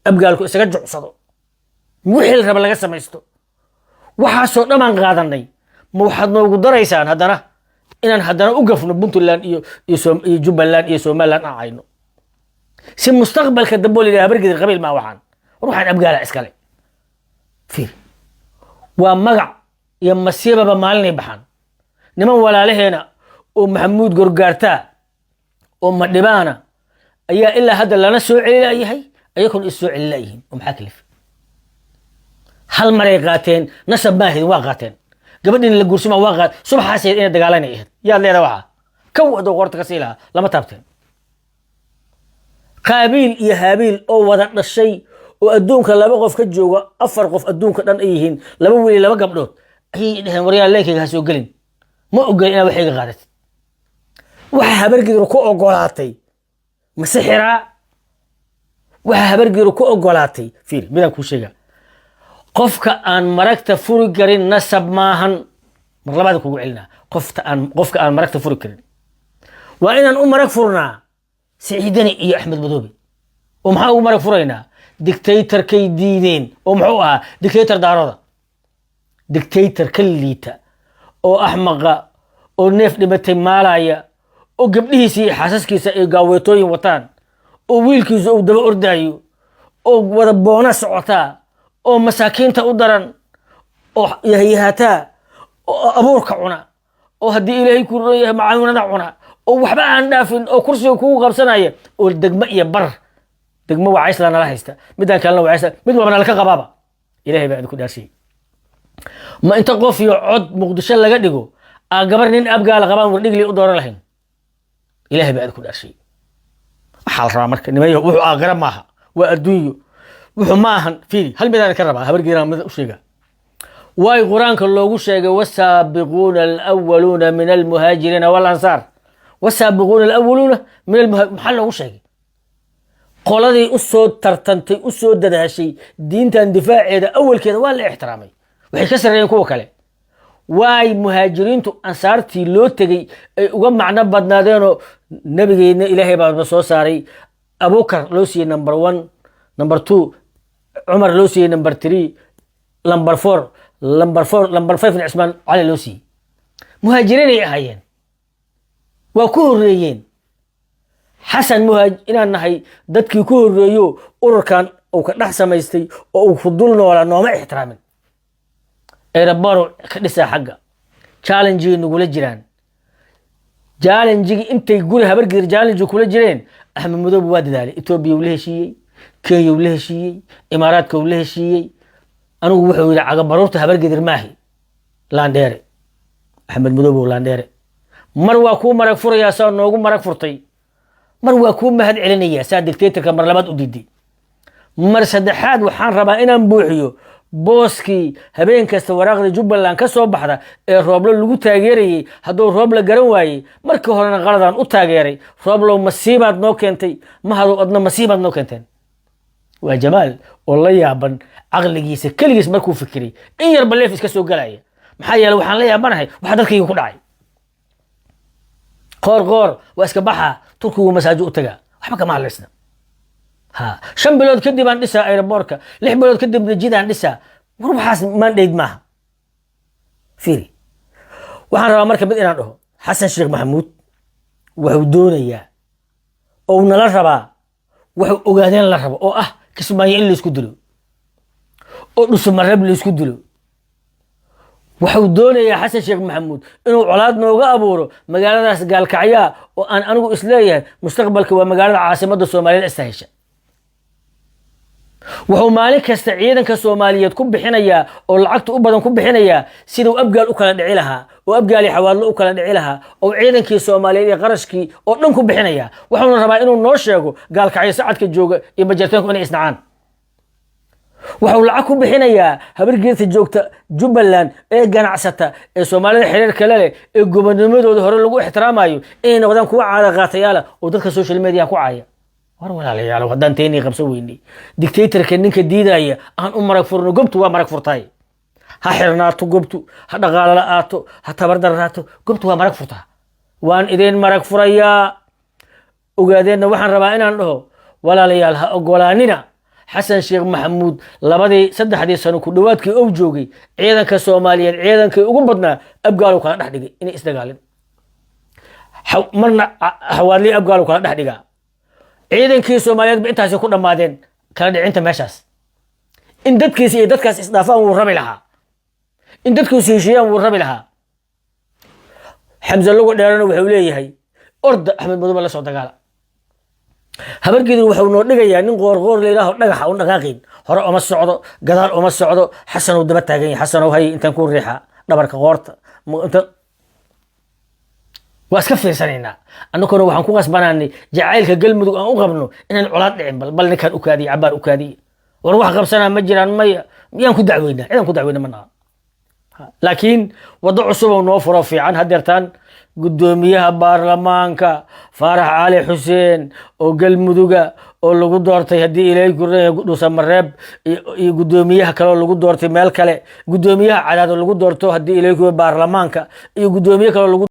abgaalku isaga jucsado wixii raba laga samaysto waxa soo dhamaan qaadanay ma waxaad noogu daraysaan inaan haddana u gafno Puntland iyo Jubbaland iyo Somaliland aan ayno si mustaqbalka dambe loo habargida qabiil ma waxaan abgaala iskale fiir waa magac iyo masiibaba maalinay baxan niman walaalaheena oo Maxamuud Gorgaarta oo madhibaana ayaa ilaa hadda lana soo celiyahay ayakun isoo celiyahay oo maxaa kalif hal maray qaateen nasab baahid waa qaateen gabadhin la guursima waa qaat subaxaasay inay dagaalanayeen yaa leedahay waxa ka wada qorta ka siila lama taabteen qaabiil iyo haabiil oo wada dhashay oo adduunka laba qof ka jooga afar qof adduunka dhan ay yihiin laba wiil laba gabdhood ay dhahan wariyaan leenkayga soo galin ma ogal inaa waxayga qaadat waxa habargidu ku ogolaatay masixira waxa habargidu ku ogolaatay fiir midaan ku sheega qofka aan maragta furi karin nasab maahan mar labaad kugu celina qofka aan maragta furi karin waa inaan u marag furnaa Siciidani iyo Axmed Madoobe oo maxaa ugu marag furaynaa dictator kay diideen oo muxuu ahaa dictator daaroda dictator kaliita oo ahmaqa oo neef dhibatay maalaya oo gabdhihiisa iyo xaasaskiisa ay gaaweetooyin wataan oo wiilkiisa uu daba ordaayo oo wada boona socota oo masaakiinta u daran oo yahayaata oo abuurka cuna oo hadii Ilaahay ku rooyahay macaawinada cuna oo waxba aan dhaafin oo kursiga kugu qabsanaya oo degmo iyo bar degmo waa Iceland la haysta midaan kalena waa Iceland mid walba la ka qabaaba Ilaahay baa idinku dhaashay ma inta qof iyo cod Muqdisho laga dhigo gabar nin abgaal qabaan war dhigli u dooran lahayn Ilaahay baa idinku dhaashay waxa la rabaa marka nimayo wuxuu aqra maaha waa adduunyo wuxuu maahan fiiri hal midaan ka rabaa habargeena mid u sheega way quraanka loogu sheegay wasaabiquuna alawwaluuna min almuhaajiriin wal ansaar wasaabiquuna alawwaluuna min maxaa loogu sheegay qoladii u soo tartantay u soo dadaashay diintan difaaceeda awalkeeda waa la ixtiraamay waxay ka sareeyeen kuwa kale way muhaajiriintu ansaartii loo tagay ay uga macna badnaadeen nabigeena Ilaahay baa soo saaray Abubakar loo siiyay number 1 number 2 Umar loo siiyay number 3 number 4 number 5 Usman Ali loo siiyay muhaajiriin ay ahaayeen waa ku horeeyeen Xasan inaan nahay dadkii ku horeeyo ururkan oo ka dhax samaystay oo uu fudul noola nooma ixtiraamin erebaro ka dhisa xagga challenge nugula jiraan challenge intay guri habargeer challenge kula jireen Axmed Madoobe waa dadaalay Ethiopia uu la heshiiyay Kenya uu la heshiiyay Imaaraadka uu la heshiiyay anigu wuxuu yiri caga baruurta habargeer maahi Landere Axmed Madoobe Landere mar waa ku marag furaya soo noogu marag furtay mar waa ku mahad celinaya saa dictatorka mar labaad u diiday mar saddexaad waxaan rabaa inaan buuxiyo booski habeen kasta waraaqda Jubbaland ka soo baxda ee Rooblo lagu taageerayay haduu Rooblo garan waayay markii horena qaladan u taageeray Rooblo masiibad noo keentay ma hado adna masiibad noo keenteen waa Jamaal oo la yaaban aqligiisa kaligiis markuu fikiray in yar baleef iska soo galaya maxaa yeelay waxaan la yaabanahay waxa dalkayga ku dhacay qoor waa iska baxa turkigu masaajo u taga waxba kama hadlaysna shan bilood kadib aan dhisaa aeroboortka 6 bilood kadib jidaan dhisaa war waxaas mandate maaha fiiri waxaan rabaa marka mid inaan dhaho Xasan Sheekh Maxamuud wuxuu doonayaa oo nala rabaa wuxuu ogaadeen la rabo oo Kismaayo in la isku dilo oo Dhuusamareb la isku dilo wuxuu doonayaa Xasan Sheekh Maxamuud inuu colaad nooga abuuro magaaladaas Gaalkacyo oo aan anigu isleeyahay mustaqbalka waa magaalada caasimadda Soomaaliyeed istaahesha wuxuu maalin kasta ciidanka Soomaaliyeed ku bixinaya oo lacagta u badan ku bixinaya sidoo abgaal u kala dhici lahaa oo abgaali xawaadlo u kala dhici lahaa oo ciidankii Soomaaliyeed ee qarashkii oo dhan ku bixinaya wuxuu rabaa inuu noo sheego Gaalkacyo saacadka jooga iyo bajartanku inay isnacaan wuxuu lacag ku bixinayaa habargeerta joogta Jubbaland ee ganacsata ee Soomaalida xiriirka leh ee gobonnimadooda hore lagu ixtiraamayo inay noqdaan kuwa caada qaatayaal oo dadka social media ku caaya war walaalayaal wadaan teeni qabso weynii dictatorka ninka diidaya aan u marag furno gobtu waa marag furtay ha xirnaato gobtu ha dhaqaale la'aato ha tabardaraato gobtu waa marag furtaa waan idin marag furaya ogaadeenna waxaan rabaa inaan dhaho ولا ليالها أقولاننا حسن شيخ محمود لبدي سدح دي سنة كدواتك أو جوجي عيدا كسوماليا عيدا كأقوم أبقالو كان نحدقي إني استقالين مرنا حوالي أبقالو كان نحدقا عيدا كي سوماليا بإنتها سيكون مادين كان انت ماشاس إن ددكاس إصدافان ورمي لها إن ددكو سيشيان ورمي لها حمزة لوغو ديرانو وحوليه هي أرد أحمد مدوب الله سعود قال habargeedu wuxuu noo dhigayaa nin qoor leeyahay dhagaxa u dhaqaaqin hore uma socdo gadaal uma socdo xasan uu daba taagan yahay xasan oo hay intaan ku riixa dhabarka qoorta inta waa iska fiirsanayna annaguna waxaan ku qasbanaanay jacaylka galmudug aan u qabno inaan colaad dhicin bal ninkan u kaadiyo cabaar u kaadiyo war wax qabsanaa ma jiraan miyaan ku dacweynaa ciidan ku dacweynaa ma naha laakiin wado cusub oo noo furo fiican hadeertaan gudoomiyaha baarlamaanka Faarax Cali Xuseen oo galmuduga oo lagu doortay hadii Ilaahay ku reeyay dhuusa mareeb iyo gudoomiyaha kale oo lagu doortay meel kale gudoomiyaha cadaad oo lagu doorto hadii Ilaahay ku baarlamaanka iyo gudoomiyaha kale oo lagu